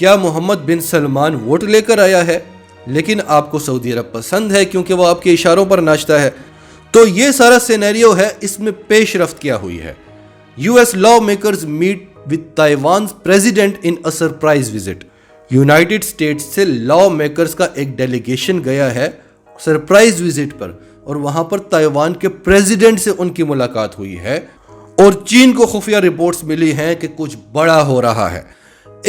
کیا محمد بن سلمان ووٹ لے کر آیا ہے لیکن آپ کو سعودی عرب پسند ہے کیونکہ وہ آپ کے اشاروں پر ناچتا ہے؟ تو یہ سارا سینیریو ہے، اس میں پیش رفت کیا ہوئی ہے۔ US law makers meet with Taiwan's president in a surprise visit۔ United States سے لا میکرز کا ایک ڈیلیگیشن گیا ہے سرپرائز وزٹ پر، اور وہاں پر تائیوان کے پریزیڈنٹ سے ان کی ملاقات ہوئی ہے، اور چین کو خفیہ رپورٹس ملی ہیں کہ کچھ بڑا ہو رہا ہے۔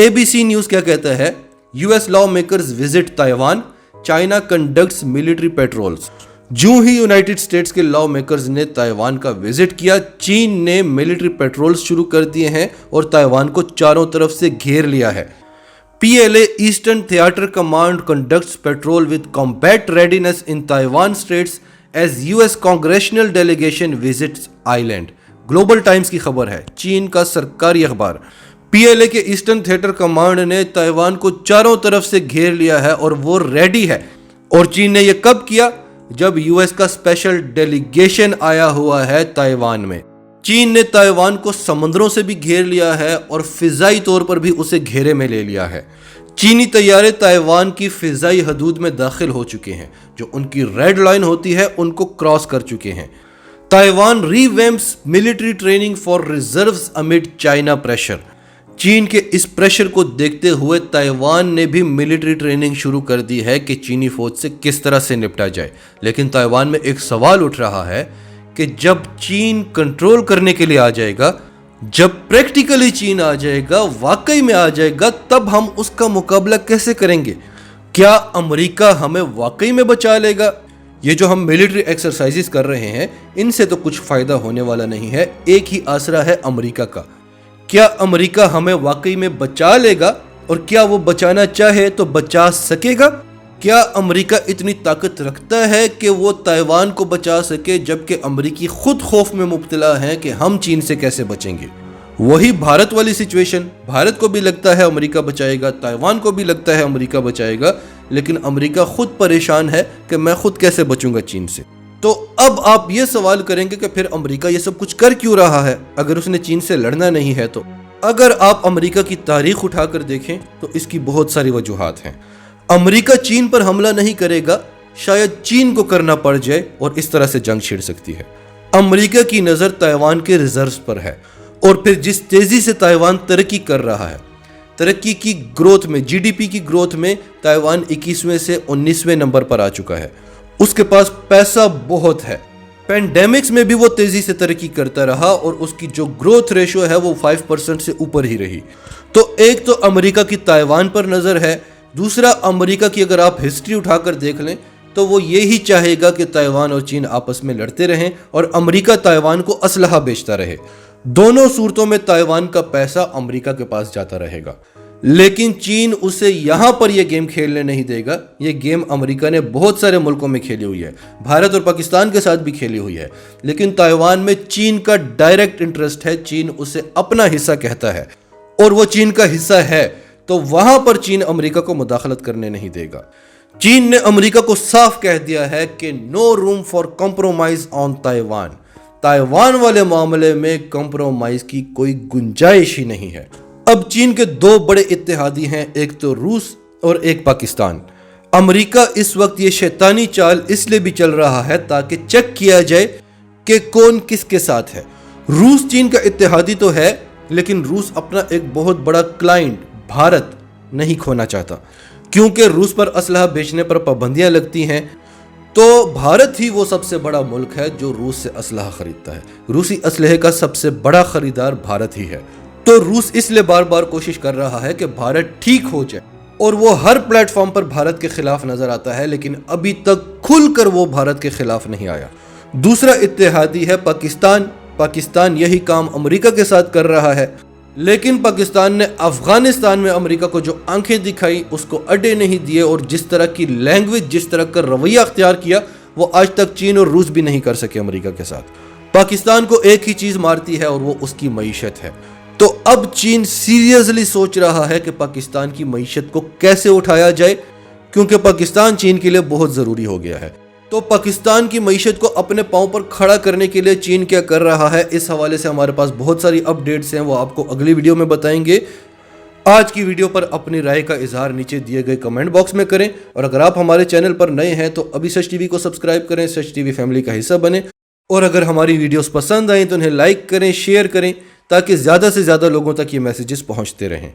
ABC نیوز کیا کہتا ہے؟ US law makers visit Taiwan, China conducts military patrols. جو ہی یونائٹڈ اسٹیٹس کے لا میکرز نے تائیوان کا وزٹ کیا، چین نے ملٹری پیٹرولز شروع کر دیے ہیں اور تائیوان کو چاروں طرف سے گھیر لیا ہے۔ PLA Eastern Theater Command conducts patrol with combat readiness in Taiwan Straits as US Congressional Delegation visits island۔ Global Times کی خبر ہے، چین کا سرکاری اخبار۔ PLA کے ایسٹرن تھیٹر کمانڈ نے تائیوان کو چاروں طرف سے گھیر لیا ہے اور وہ ریڈی ہے۔ اور چین نے یہ کب کیا؟ جب US کا اسپیشل ڈیلیگیشن آیا ہوا ہے تائیوان میں۔ چین نے تائیوان کو سمندروں سے بھی گھیر لیا ہے اور فضائی طور پر بھی اسے گھیرے میں لے لیا ہے۔ چینی طیارے تائیوان کی فضائی حدود میں داخل ہو چکے ہیں، جو ان کی ریڈ لائن ہوتی ہے ان کو کراس کر چکے ہیں۔ Taiwan revamps military training for reserves amid China pressure. چین کے اس پریشر کو دیکھتے ہوئے تائیوان نے بھی ملٹری ٹریننگ شروع کر دی ہے کہ چینی فوج سے کس طرح سے نپٹا جائے۔ لیکن تائیوان میں ایک سوال اٹھ رہا ہے کہ جب چین کنٹرول کرنے کے لیے آ جائے گا، جب پریکٹیکلی چین آ جائے گا، واقعی میں آ جائے گا، تب ہم اس کا مقابلہ کیسے کریں گے؟ کیا امریکہ ہمیں واقعی میں بچا لے گا؟ یہ جو ہم ملٹری ایکسرسائزز کر رہے ہیں، ان سے تو کچھ فائدہ ہونے والا نہیں ہے، ایک ہی آسرا ہے امریکہ کا۔ کیا امریکہ ہمیں واقعی میں بچا لے گا؟ اور کیا وہ بچانا چاہے تو بچا سکے گا؟ کیا امریکہ اتنی طاقت رکھتا ہے کہ وہ تائیوان کو بچا سکے، جبکہ امریکی خود خوف میں مبتلا ہیں کہ ہم چین سے کیسے بچیں گے؟ وہی بھارت والی سچویشن، بھارت کو بھی لگتا ہے امریکہ بچائے گا، تائیوان کو بھی لگتا ہے امریکہ بچائے گا، لیکن امریکہ خود پریشان ہے کہ میں خود کیسے بچوں گا چین سے۔ تو اب آپ یہ سوال کریں گے کہ پھر امریکہ یہ سب کچھ کر کیوں رہا ہے اگر اس نے چین سے لڑنا نہیں ہے؟ تو اگر آپ امریکہ کی تاریخ اٹھا کر دیکھیں تو اس کی بہت ساری وجوہات ہیں۔ امریکہ چین پر حملہ نہیں کرے گا، شاید چین کو کرنا پڑ جائے اور اس طرح سے جنگ چھڑ سکتی ہے۔ امریکہ کی نظر تائیوان کے ریزروز پر ہے، اور پھر جس تیزی سے تائیوان ترقی کر رہا ہے، ترقی کی گروتھ میں، GDP کی گروتھ میں تائیوان 21ویں سے 19ویں نمبر پر آ چکا ہے۔ اس کے پاس پیسہ بہت ہے، پینڈیمکس میں بھی وہ تیزی سے ترقی کرتا رہا اور اس کی جو گروتھ ریشو ہے وہ 5% سے اوپر ہی رہی۔ تو ایک تو امریکہ کی تائیوان پر نظر ہے، دوسرا امریکہ کی اگر آپ ہسٹری اٹھا کر دیکھ لیں تو وہ یہی چاہے گا کہ تائیوان اور چین آپس میں لڑتے رہیں اور امریکہ تائیوان کو اسلحہ بیچتا رہے۔ دونوں صورتوں میں تائیوان کا پیسہ امریکہ کے پاس جاتا رہے گا، لیکن چین اسے یہاں پر یہ گیم کھیلنے نہیں دے گا۔ یہ گیم امریکہ نے بہت سارے ملکوں میں کھیلی ہوئی ہے، بھارت اور پاکستان کے ساتھ بھی کھیلی ہوئی ہے، لیکن تائیوان میں چین کا ڈائریکٹ انٹرسٹ ہے، چین اسے اپنا حصہ کہتا ہے، اور وہ چین کا حصہ ہے، تو وہاں پر چین امریکہ کو مداخلت کرنے نہیں دے گا۔ چین نے امریکہ کو صاف کہہ دیا ہے کہ no room for compromise on Taiwan, Taiwan والے معاملے میں کمپرومائز کی کوئی گنجائش ہی نہیں ہے۔ اب چین کے دو بڑے اتحادی ہیں، ایک تو روس اور ایک پاکستان۔ امریکہ اس وقت یہ شیطانی چال اس لیے بھی چل رہا ہے تاکہ چیک کیا جائے کہ کون کس کے ساتھ ہے۔ روس چین کا اتحادی تو ہے، لیکن روس اپنا ایک بہت بڑا کلائنٹ بھارت نہیں کھونا چاہتا، کیونکہ روس پر اسلحہ بیچنے پر پابندیاں لگتی ہیں، تو بھارت ہی وہ سب سے بڑا ملک ہے جو روس سے اسلحہ خریدتا ہے۔ روسی اسلحے کا سب سے بڑا خریدار بھارت ہی ہے، تو روس اس لیے بار بار کوشش کر رہا ہے کہ بھارت ٹھیک ہو جائے، اور وہ ہر پلیٹ فارم پر بھارت کے خلاف نظر آتا ہے، لیکن ابھی تک کھل کر وہ بھارت کے خلاف نہیں آیا۔ دوسرا اتحادی ہے پاکستان۔ پاکستان یہی کام امریکہ کے ساتھ کر رہا ہے، لیکن پاکستان نے افغانستان میں امریکہ کو جو آنکھیں دکھائی، اس کو اڈے نہیں دیے، اور جس طرح کی لینگویج، جس طرح کا رویہ اختیار کیا، وہ آج تک چین اور روس بھی نہیں کر سکے امریکہ کے ساتھ۔ پاکستان کو ایک ہی چیز مارتی ہے اور وہ اس کی معیشت ہے۔ تو اب چین سیریسلی سوچ رہا ہے کہ پاکستان کی معیشت کو کیسے اٹھایا جائے، کیونکہ پاکستان چین کے لیے بہت ضروری ہو گیا ہے۔ تو پاکستان کی معیشت کو اپنے پاؤں پر کھڑا کرنے کے لیے چین کیا کر رہا ہے، اس حوالے سے ہمارے پاس بہت ساری اپ ڈیٹس ہیں، وہ آپ کو اگلی ویڈیو میں بتائیں گے۔ آج کی ویڈیو پر اپنی رائے کا اظہار نیچے دیے گئے کمنٹ باکس میں کریں، اور اگر آپ ہمارے چینل پر نئے ہیں تو ابھی سچ ٹی وی کو سبسکرائب کریں، سچ ٹی وی فیملی کا حصہ بنیں، اور اگر ہماری ویڈیوز پسند آئیں تو انہیں لائک کریں، شیئر کریں، تاکہ زیادہ سے زیادہ لوگوں تک یہ میسیجز پہنچتے رہیں۔